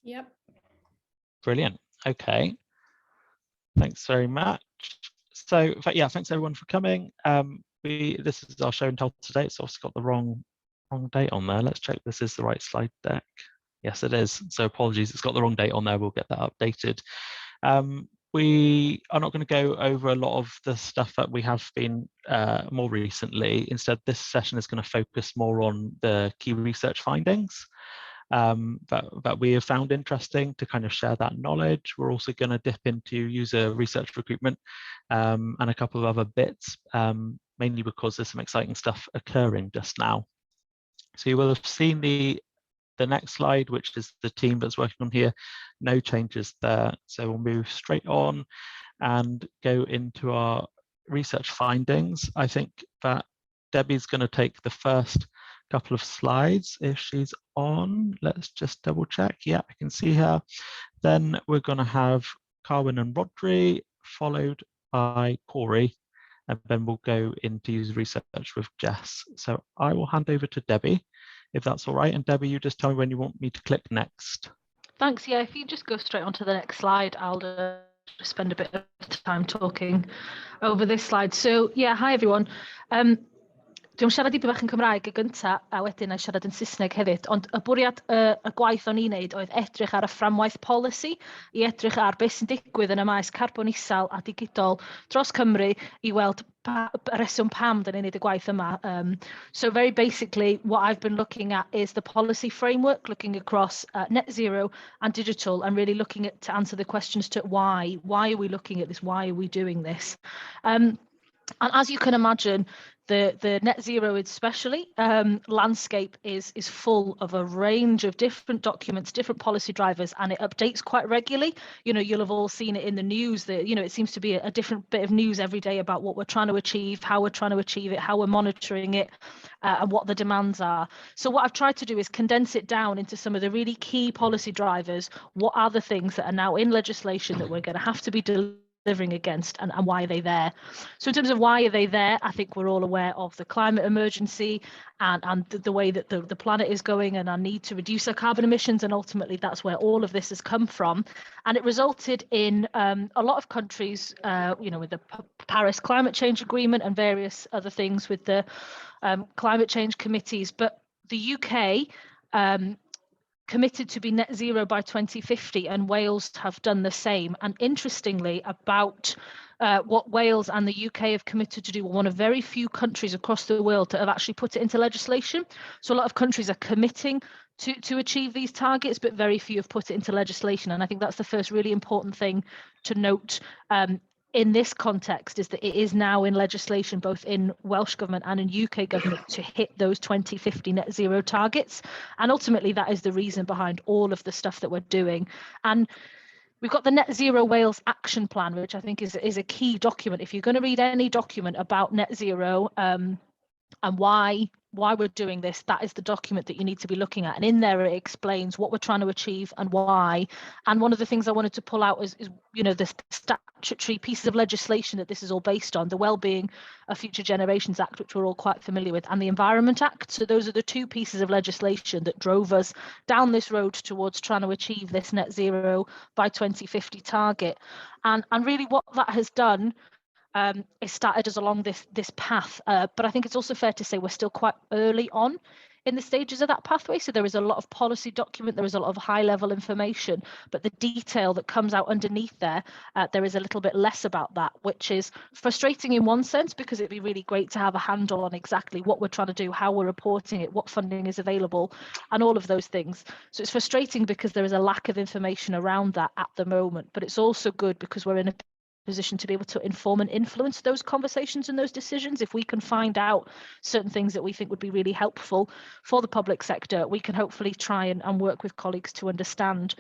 Yep. Brilliant. Okay. Thanks very much. So, yeah, thanks everyone for coming. This is our show and tell today. It's also got the wrong date on there. Let's check this is the right slide deck. Yes, it is. So apologies, it's got the wrong date on there. We'll get that updated. We are not going to go over a lot of the stuff that we have been more recently. Instead, this session is going to focus more on the key research findings that we have found interesting to kind of share that knowledge. We're also going to dip into user research recruitment and a couple of other bits, mainly because there's some exciting stuff occurring just now. So you will have seen the next slide, which is the team that's working on here. No changes there. So we'll move straight on and go into our research findings. I think that Debbie's going to take the first couple of slides if she's on. Let's just double check. Yeah, I can see her. Then we're going to have Carwyn and Rodri, followed by Corey, and then we'll go into user research with Jess. So I will hand over to Debbie, if that's all right. And Debbie, you just tell me when you want me to click next. Thanks. Yeah, if you just go straight onto the next slide, I'll spend a bit of time talking over this slide. So yeah, hi everyone. Dwi'n siarad dipyn bach yn Cymraeg y gynta, a wedyn na siarad yn Saesneg hefyd, ond y bwriad y gwaith o'n i'n neud oedd edrych ar y fframwaith polisi, i edrych ar beth sy'n digwydd yn y maes carbon isel a digidol dros Cymru i weld y reswm pam dyn ni'n neud y gwaith yma. So very basically, what I've been looking at is the policy framework, looking across net zero and digital, and really looking at to answer the questions to why. Why are we looking at this? Why are we doing this? And as you can imagine, the net zero especially landscape is full of a range of different documents, different policy drivers, and it updates quite regularly. You know, you'll have all seen it in the news that, you know, it seems to be a different bit of news every day about what we're trying to achieve, how we're trying to achieve it, how we're monitoring it, and what the demands are. So what I've tried to do is condense it down into some of the really key policy drivers. What are the things that are now in legislation that we're going to have to be delivering against, and why are they there? So in terms of why are they there, I think we're all aware of the climate emergency and the way that the planet is going and our need to reduce our carbon emissions, and ultimately that's where all of this has come from. And it resulted in a lot of countries, you know, with the Paris Climate Change Agreement and various other things with the climate change committees. But the UK committed to be net zero by 2050, and Wales have done the same. And interestingly, about what Wales and the UK have committed to do, we're one of very few countries across the world that have actually put it into legislation. So a lot of countries are committing to achieve these targets, but very few have put it into legislation. And I think that's the first really important thing to note in this context, is that it is now in legislation, both in Welsh Government and in UK Government, to hit those 2050 net zero targets. And ultimately, that is the reason behind all of the stuff that we're doing. And we've got the Net Zero Wales Action Plan, which I think is a key document. If you're going to read any document about net zero and why we're doing this, that is the document that you need to be looking at. And in there, it explains what we're trying to achieve and why. And one of the things I wanted to pull out is you know, the statutory pieces of legislation that this is all based on: the Wellbeing of Future Generations Act, which we're all quite familiar with, and the Environment Act. So those are the two pieces of legislation that drove us down this road towards trying to achieve this net zero by 2050 target. And really what that has done, it started us along this path, but I think it's also fair to say we're still quite early on in the stages of that pathway. So there is a lot of policy document, there is a lot of high level information, but the detail that comes out underneath there, there is a little bit less about that, which is frustrating in one sense, because it'd be really great to have a handle on exactly what we're trying to do, how we're reporting it, what funding is available, and all of those things. So it's frustrating because there is a lack of information around that at the moment, but it's also good because we're in a position to be able to inform and influence those conversations and those decisions. If we can find out certain things that we think would be really helpful for the public sector, we can hopefully try and work with colleagues to understand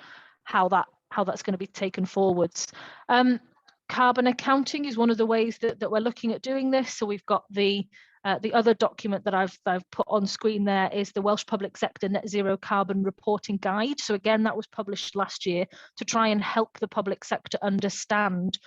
how that's going to be taken forwards. Carbon accounting is one of the ways that we're looking at doing this. So we've got the other document that I've put on screen there is the Welsh Public Sector Net Zero Carbon Reporting Guide. So again, that was published last year to try and help the public sector understand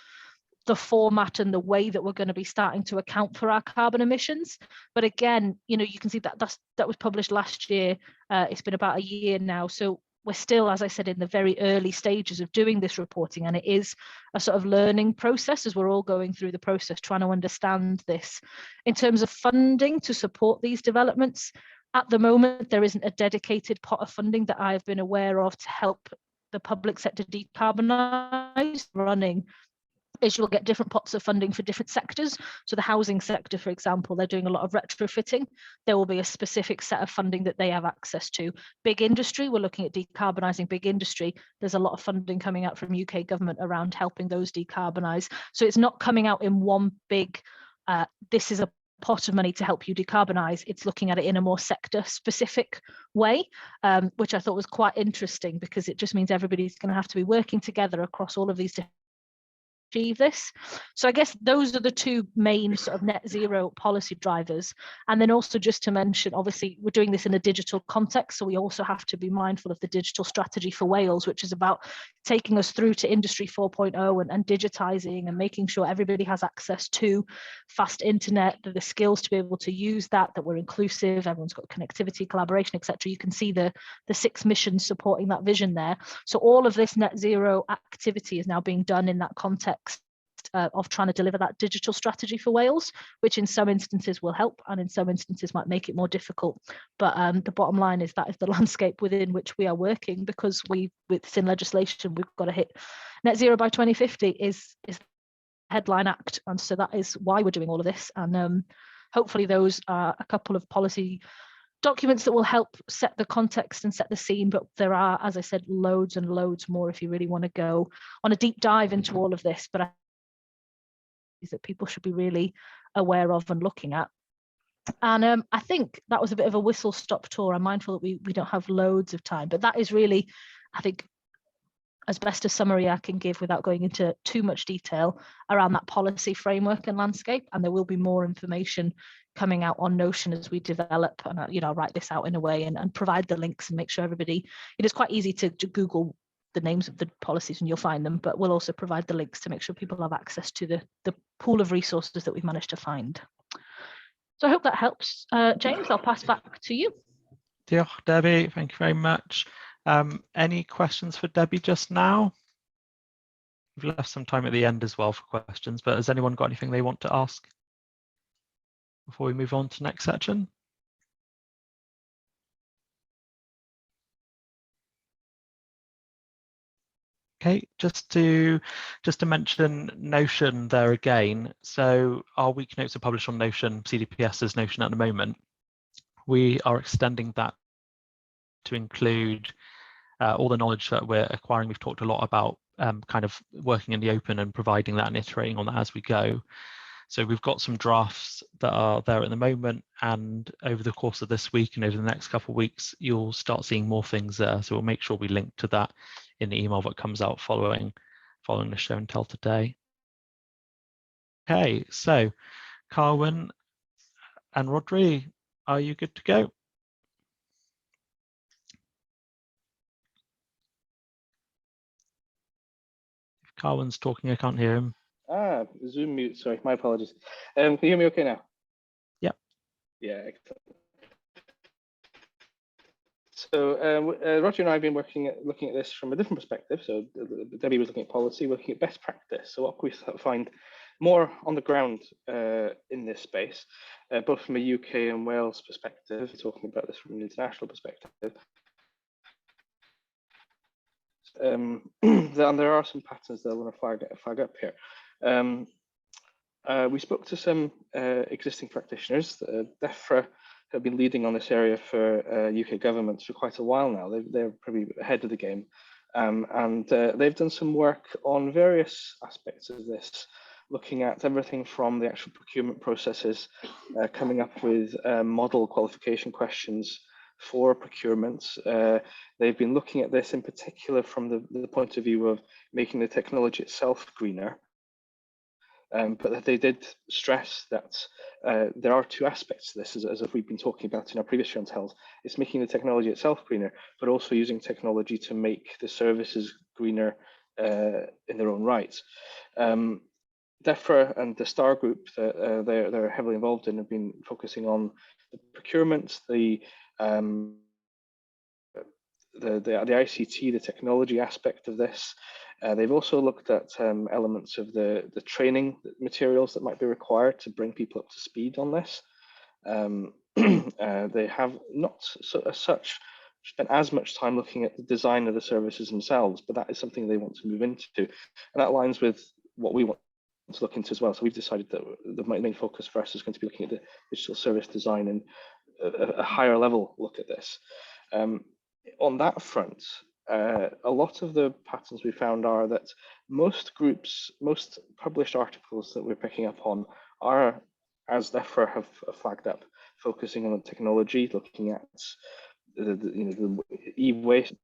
the format and the way that we're going to be starting to account for our carbon emissions. But again, you know, you can see that was published last year. It's been about a year now. So we're still, as I said, in the very early stages of doing this reporting, and it is a sort of learning process as we're all going through the process, trying to understand this. In terms of funding to support these developments, at the moment, there isn't a dedicated pot of funding that I've been aware of to help the public sector decarbonise running. Is you'll get different pots of funding for different sectors. So the housing sector, for example, they're doing a lot of retrofitting. There will be a specific set of funding that they have access to. Big industry, we're looking at decarbonising big industry. There's a lot of funding coming out from UK government around helping those decarbonise. So it's not coming out in one big, this is a pot of money to help you decarbonise. It's looking at it in a more sector specific way, which I thought was quite interesting, because it just means everybody's going to have to be working together across all of these different achieve this. So I guess those are the two main sort of net zero policy drivers. And then also just to mention, obviously we're doing this in a digital context, so we also have to be mindful of the digital strategy for Wales, which is about taking us through to Industry 4.0 and digitising and making sure everybody has access to fast internet, the skills to be able to use that we're inclusive, everyone's got connectivity, collaboration, etc. You can see the 6 missions supporting that vision there. So all of this net zero activity is now being done in that context of trying to deliver that digital strategy for Wales, which in some instances will help and in some instances might make it more difficult. But the bottom line is that is the landscape within which we are working, because with SYN legislation, we've got to hit net zero by 2050 is the headline act. And so that is why we're doing all of this. And hopefully those are a couple of policy documents that will help set the context and set the scene, but there are, as I said, loads and loads more if you really want to go on a deep dive into all of this, but I think that people should be really aware of and looking at. And I think that was a bit of a whistle-stop tour. I'm mindful that we don't have loads of time, but that is really, I think, as best a summary I can give without going into too much detail around that policy framework and landscape. And there will be more information coming out on Notion as we develop, and I'll write this out in a way and provide the links and make sure everybody, it is quite easy to Google the names of the policies and you'll find them, but we'll also provide the links to make sure people have access to the pool of resources that we've managed to find. So I hope that helps. James, I'll pass back to you. Diolch, Debbie, thank you very much. Any questions for Debbie just now? We've left some time at the end as well for questions, but has anyone got anything they want to ask before we move on to the next section? Okay, just to mention Notion there again. So our week notes are published on Notion, CDPS's Notion at the moment. We are extending that to include all the knowledge that we're acquiring. We've talked a lot about kind of working in the open and providing that and iterating on that as we go. So we've got some drafts that are there at the moment, and over the course of this week and over the next couple of weeks, you'll start seeing more things there. So we'll make sure we link to that in the email that comes out following the show and tell today. Okay, so Carwyn and Rodri, are you good to go? If Carwyn's talking, I can't hear him. Zoom mute, sorry, my apologies. Can you hear me okay now? Yep. Yeah, excellent. So Roger and I have been looking at this from a different perspective. So Debbie was looking at policy, looking at best practice. So what can we find more on the ground in this space, both from a UK and Wales perspective, talking about this from an international perspective. And there are some patterns that I want to flag up here. We spoke to some existing practitioners. DEFRA have been leading on this area for UK governments for quite a while now. They're probably ahead of the game. And they've done some work on various aspects of this, looking at everything from the actual procurement processes, coming up with model qualification questions for procurements. They've been looking at this in particular from the point of view of making the technology itself greener. But they did stress that there are two aspects to this, as we've been talking about in our previous show and tells. It's making the technology itself greener, but also using technology to make the services greener in their own right. DEFRA and the STAR group that they're heavily involved in have been focusing on the procurement, the the ICT, the technology aspect of this. They've also looked at elements of the training materials that might be required to bring people up to speed on this. They have not as such spent as much time looking at the design of the services themselves, but that is something they want to move into, and that aligns with what we want to look into as well. So we've decided that the main focus for us is going to be looking at the digital service design and a higher level look at this. On that front, a lot of the patterns we found are that most groups, most published articles that we're picking up on are, as DEFRA have flagged up, focusing on the technology, looking at the e-waste,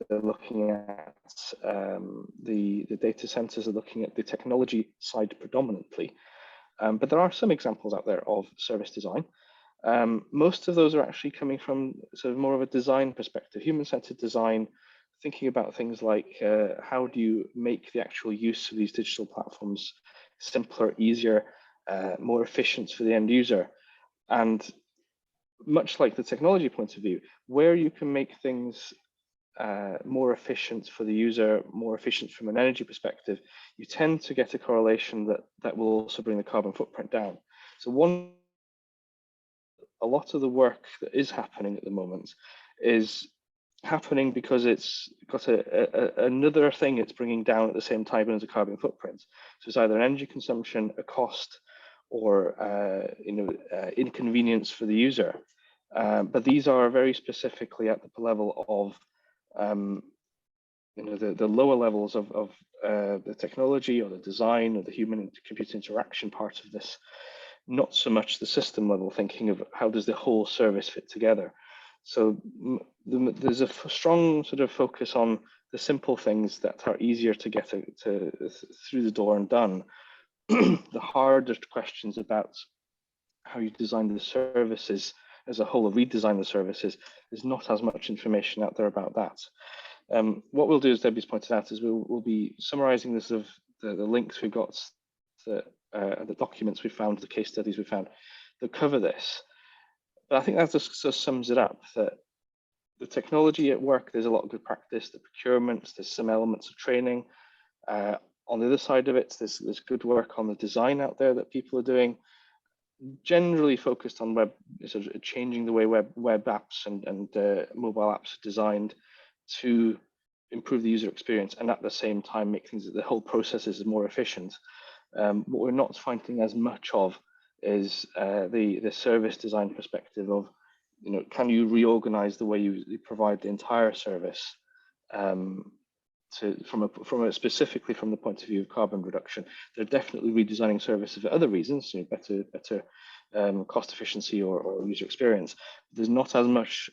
they're looking at the data centers, are looking at the technology side predominantly. But there are some examples out there of service design. Most of those are actually coming from sort of more of a design perspective, human-centered design, thinking about things like how do you make the actual use of these digital platforms simpler, easier, more efficient for the end user. And much like the technology point of view, where you can make things more efficient for the user, more efficient from an energy perspective, you tend to get a correlation that will also bring the carbon footprint down. So a lot of the work that is happening at the moment is happening because it's got another thing it's bringing down at the same time as a carbon footprint. So it's either an energy consumption, a cost, or inconvenience for the user. But these are very specifically at the level of the lower levels of the technology or the design or the human computer interaction part of this, not so much the system level thinking of how does the whole service fit together. So there's a strong sort of focus on the simple things that are easier to get through the door and done. The harder questions about how you design the services as a whole, or redesign the services, there's not as much information out there about that. What we'll do, as Debbie's pointed out, is we'll be summarising this of the links we've got, the documents we found, the case studies we found that cover this. But I think that just sums it up, that the technology at work, there's a lot of good practice, the procurements, there's some elements of training. On the other side of it, there's good work on the design out there that people are doing, generally focused on sort of changing the way web apps and mobile apps are designed to improve the user experience, and at the same time make things, the whole process is more efficient. What we're not finding as much of is the service design perspective of, can you reorganize the way you provide the entire service specifically from the point of view of carbon reduction. They're definitely redesigning services for other reasons, better cost efficiency or user experience. There's not as much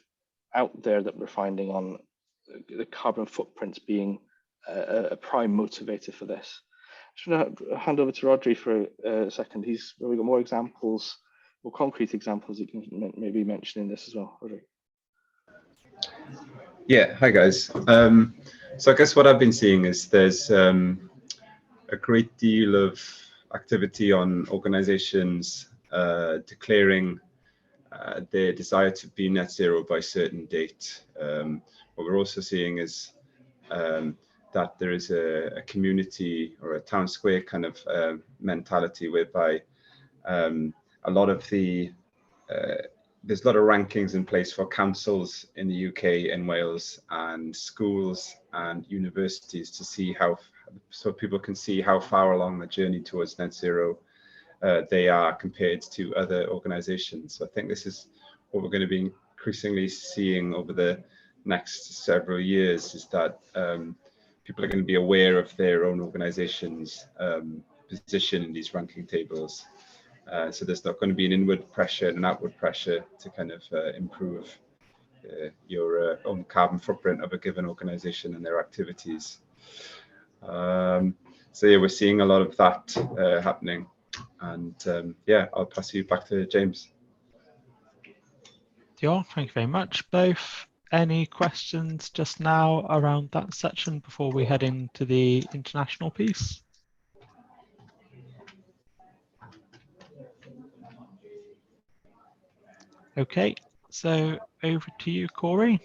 out there that we're finding on the carbon footprints being a prime motivator for this. I'm just going to hand over to Rodri for a second. We've got more examples, more concrete examples you can maybe mention in this as well. Rodri. Yeah, hi guys. So I guess what I've been seeing is there's a great deal of activity on organizations declaring their desire to be net zero by a certain date. What we're also seeing is that there is a community or a town square kind of mentality whereby a lot of there's a lot of rankings in place for councils in the UK and Wales and schools and universities to see so people can see how far along the journey towards net zero they are compared to other organizations. So I think this is what we're going to be increasingly seeing over the next several years, is that people are going to be aware of their own organization's position in these ranking tables. So there's not going to be an inward pressure and an outward pressure to kind of improve your own carbon footprint of a given organization and their activities. So yeah, we're seeing a lot of that happening. And yeah, I'll pass you back to James. Thank you very much, both. Any questions just now around that section before we head into the international piece? Okay, so over to you, Corey.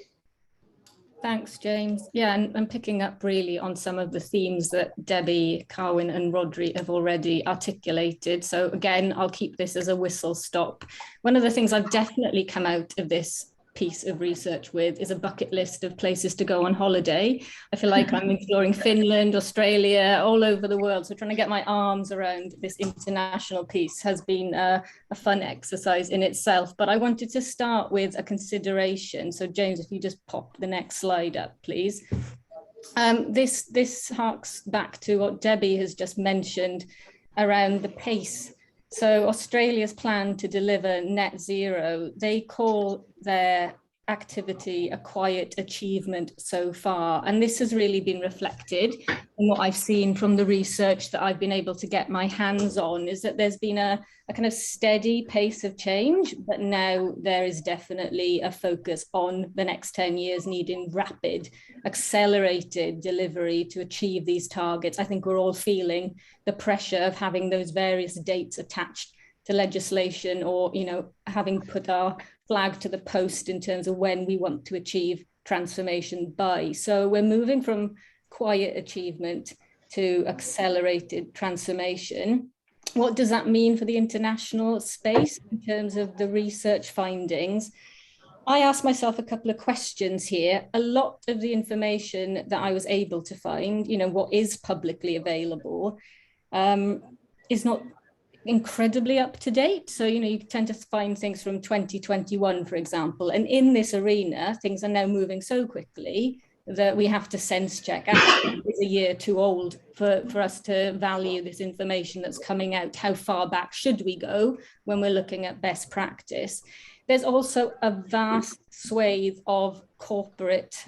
Thanks, James. Yeah, and I'm picking up really on some of the themes that Debbie, Carwyn and Rodri have already articulated. So again, I'll keep this as a whistle stop. One of the things I've definitely come out of this piece of research with is a bucket list of places to go on holiday. I feel like I'm exploring Finland, Australia, all over the world. So trying to get my arms around this international piece has been a fun exercise in itself. But I wanted to start with a consideration. So James, if you just pop the next slide up, please. This harks back to what Debbie has just mentioned around the pace. So Australia's plan to deliver net zero, they call their activity a quiet achievement so far. And this has really been reflected in what I've seen from the research that I've been able to get my hands on, is that there's been a kind of steady pace of change, but now there is definitely a focus on the next 10 years needing rapid, accelerated delivery to achieve these targets. I think we're all feeling the pressure of having those various dates attached to legislation, or, you know, having put our flag to the post in terms of when we want to achieve transformation by. So we're moving from quiet achievement to accelerated transformation. What does that mean for the international space in terms of the research findings? I asked myself a couple of questions here. A lot of the information that I was able to find, you know, what is publicly available, is not incredibly up to date. So, you know, you tend to find things from 2021, for example, and in this arena, things are now moving so quickly that we have to sense check. Actually, it's a year too old for us to value this information that's coming out. How far back should we go when we're looking at best practice? There's also a vast swathe of corporate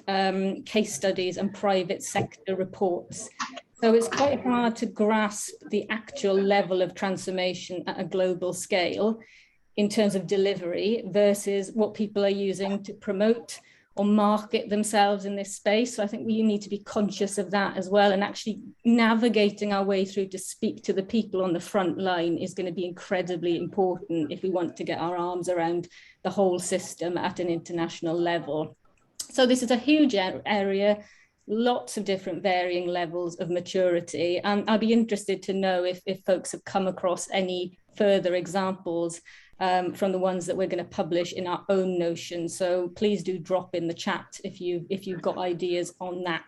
case studies and private sector reports. So it's quite hard to grasp the actual level of transformation at a global scale in terms of delivery versus what people are using to promote or market themselves in this space. So I think we need to be conscious of that as well, and actually navigating our way through to speak to the people on the front line is going to be incredibly important if we want to get our arms around the whole system at an international level. So this is a huge area, lots of different varying levels of maturity. And I'll be interested to know if folks have come across any further examples from the ones that we're going to publish in our own Notion. So please do drop in the chat if you've got ideas on that.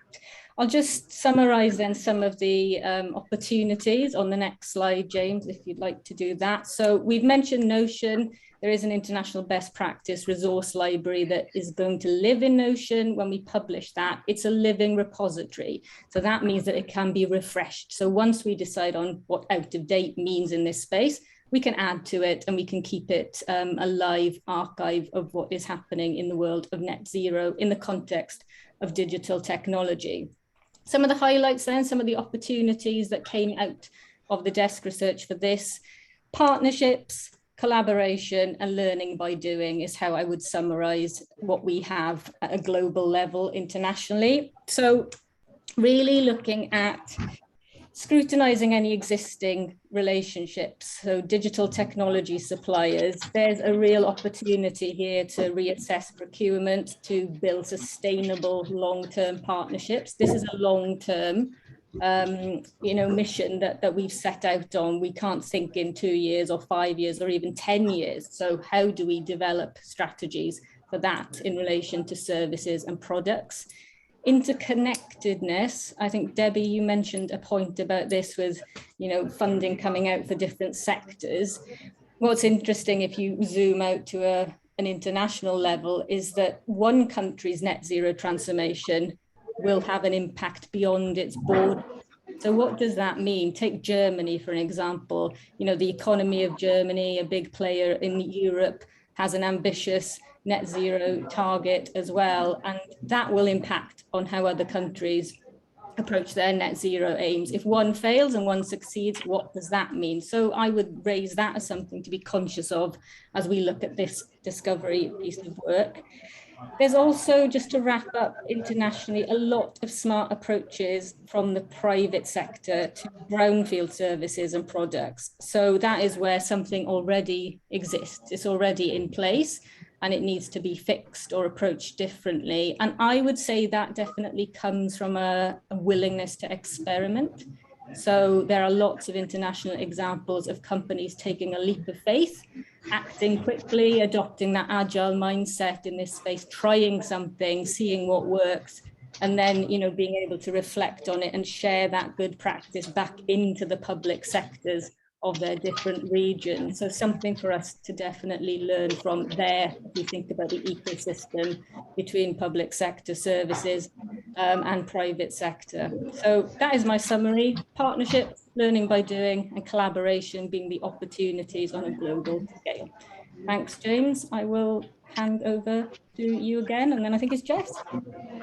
I'll just summarize then some of the opportunities on the next slide, James, if you'd like to do that. So we've mentioned Notion. There is an international best practice resource library that is going to live in Notion. When we publish that, it's a living repository. So that means that it can be refreshed. So once we decide on what out of date means in this space, we can add to it and we can keep it a live archive of what is happening in the world of net zero in the context of digital technology. Some of the highlights then, some of the opportunities that came out of the desk research for this: partnerships, collaboration and learning by doing is how I would summarize what we have at a global level internationally. So really looking at scrutinizing any existing relationships. So digital technology suppliers, there's a real opportunity here to reassess procurement, to build sustainable long-term partnerships. This is a long-term mission that we've set out on. We can't think in 2 years or 5 years or even 10 years. So how do we develop strategies for that in relation to services and products? Interconnectedness, I think, Debbie, you mentioned a point about this with, funding coming out for different sectors. What's interesting, if you zoom out to an international level, is that one country's net zero transformation will have an impact beyond its border. So what does that mean? Take Germany, for an example. The economy of Germany, a big player in Europe, has an ambitious net zero target as well. And that will impact on how other countries approach their net zero aims. If one fails and one succeeds, what does that mean? So I would raise that as something to be conscious of as we look at this discovery piece of work. There's also, just to wrap up internationally, a lot of smart approaches from the private sector to brownfield services and products. So that is where something already exists. It's already in place. and it needs to be fixed or approached differently. And I would say that definitely comes from a willingness to experiment. So there are lots of international examples of companies taking a leap of faith, acting quickly, adopting that agile mindset in this space, trying something, seeing what works, and then, you know, being able to reflect on it and share that good practice back into the public sectors of their different regions. So something for us to definitely learn from there, if we think about the ecosystem between public sector services and private sector. So that is my summary: partnerships, learning by doing, and collaboration being the opportunities on a global scale. Thanks, James. I will hand over to you again, and then I think it's Jess.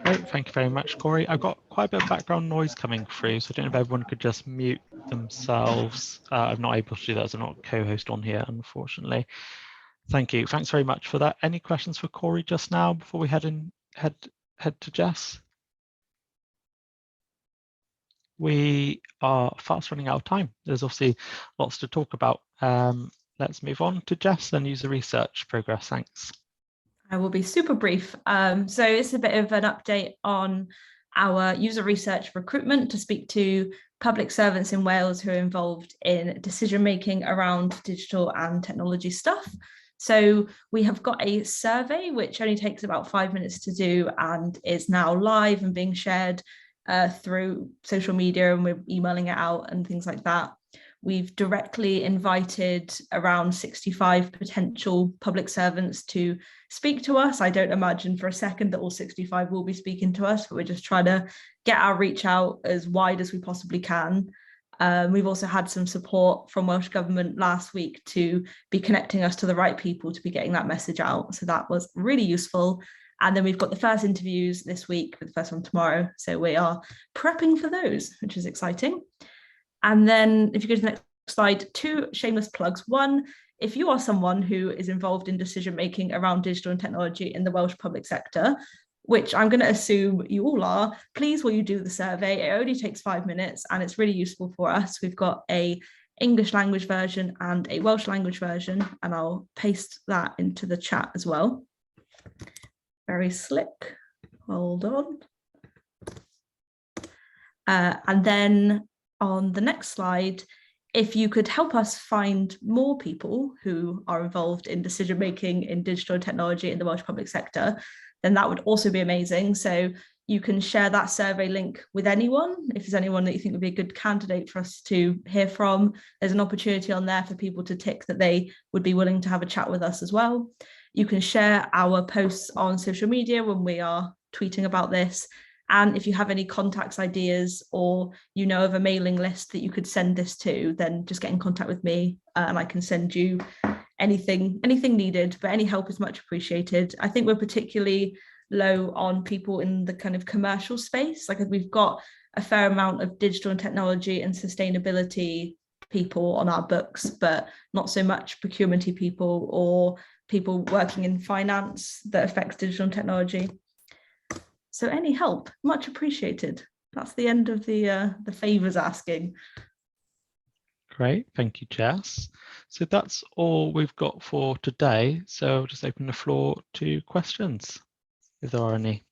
Great, thank you very much, Corey. I've got quite a bit of background noise coming through, so I don't know if everyone could just mute themselves. I'm not able to do that as I'm not a co-host on here, unfortunately. Thank you. Thanks very much for that. Any questions for Corey just now before we head to Jess? We are fast running out of time. There's obviously lots to talk about. Let's move on to Jess and user research progress. Thanks. I will be super brief. So it's a bit of an update on our user research recruitment to speak to public servants in Wales who are involved in decision-making around digital and technology stuff. So we have got a survey which only takes about 5 minutes to do and is now live and being shared through social media, and we're emailing it out and things like that. We've directly invited around 65 potential public servants to speak to us. I don't imagine for a second that all 65 will be speaking to us, but we're just trying to get our reach out as wide as we possibly can. We've also had some support from Welsh Government last week to be connecting us to the right people to be getting that message out. So that was really useful. And then we've got the first interviews this week, with the first one tomorrow. So we are prepping for those, which is exciting. And then if you go to the next slide, 2 shameless plugs. One, if you are someone who is involved in decision-making around digital and technology in the Welsh public sector, which I'm going to assume you all are, please will you do the survey? It only takes 5 minutes and it's really useful for us. We've got a English language version and a Welsh language version, and I'll paste that into the chat as well. Very slick. Hold on. And then on the next slide, if you could help us find more people who are involved in decision making in digital technology in the Welsh public sector, then that would also be amazing. So you can share that survey link with anyone. If there's anyone that you think would be a good candidate for us to hear from, there's an opportunity on there for people to tick that they would be willing to have a chat with us as well. You can share our posts on social media when we are tweeting about this. And if you have any contacts, ideas, or you know of a mailing list that you could send this to, then just get in contact with me and I can send you anything needed, but any help is much appreciated. I think we're particularly low on people in the kind of commercial space. Like we've got a fair amount of digital and technology and sustainability people on our books, but not so much procurement people or people working in finance that affects digital and technology. So any help, much appreciated. That's the end of the favours asking. Great, thank you, Jess. So that's all we've got for today. So I'll just open the floor to questions, if there are any.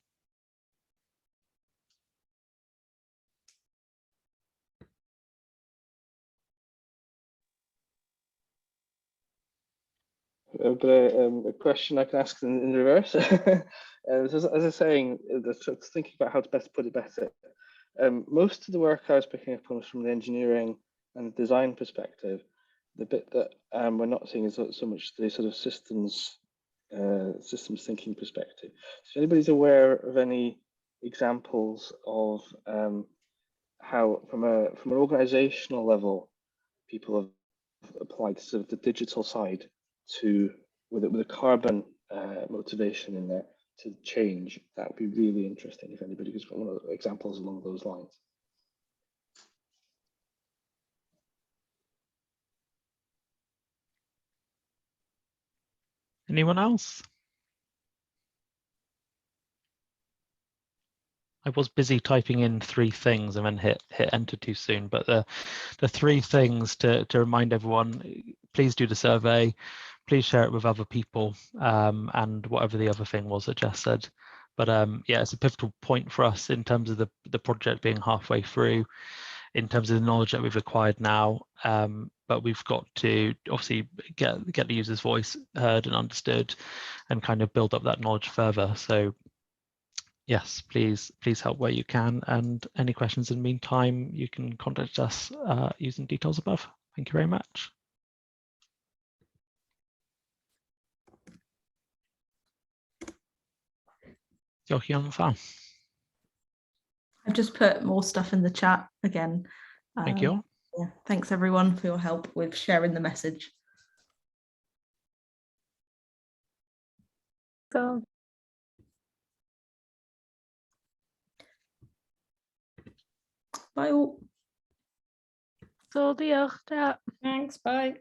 But a question I can ask in reverse. As I was saying, thinking about how to best put it better. Most of the work I was picking up on was from the engineering and design perspective. The bit that we're not seeing is so much the sort of systems thinking perspective. So if anybody's aware of any examples of how, from an organizational level, people have applied sort of the digital side to with a carbon motivation in there to change, that would be really interesting if anybody has got one of the examples along those lines. Anyone else? I was busy typing in 3 things and then hit enter too soon, but the 3 things to remind everyone: please do the survey, please share it with other people, and whatever the other thing was that Jess said. But yeah, it's a pivotal point for us in terms of the project being halfway through, in terms of the knowledge that we've acquired now. But we've got to obviously get the user's voice heard and understood, and kind of build up that knowledge further. So yes, please help where you can. And any questions in the meantime, you can contact us using details above. Thank you very much. Canolfan. I've just put more stuff in the chat again. Thank you. Yeah, thanks everyone for your help with sharing the message. So, Bye all. diolch. Thanks, bye.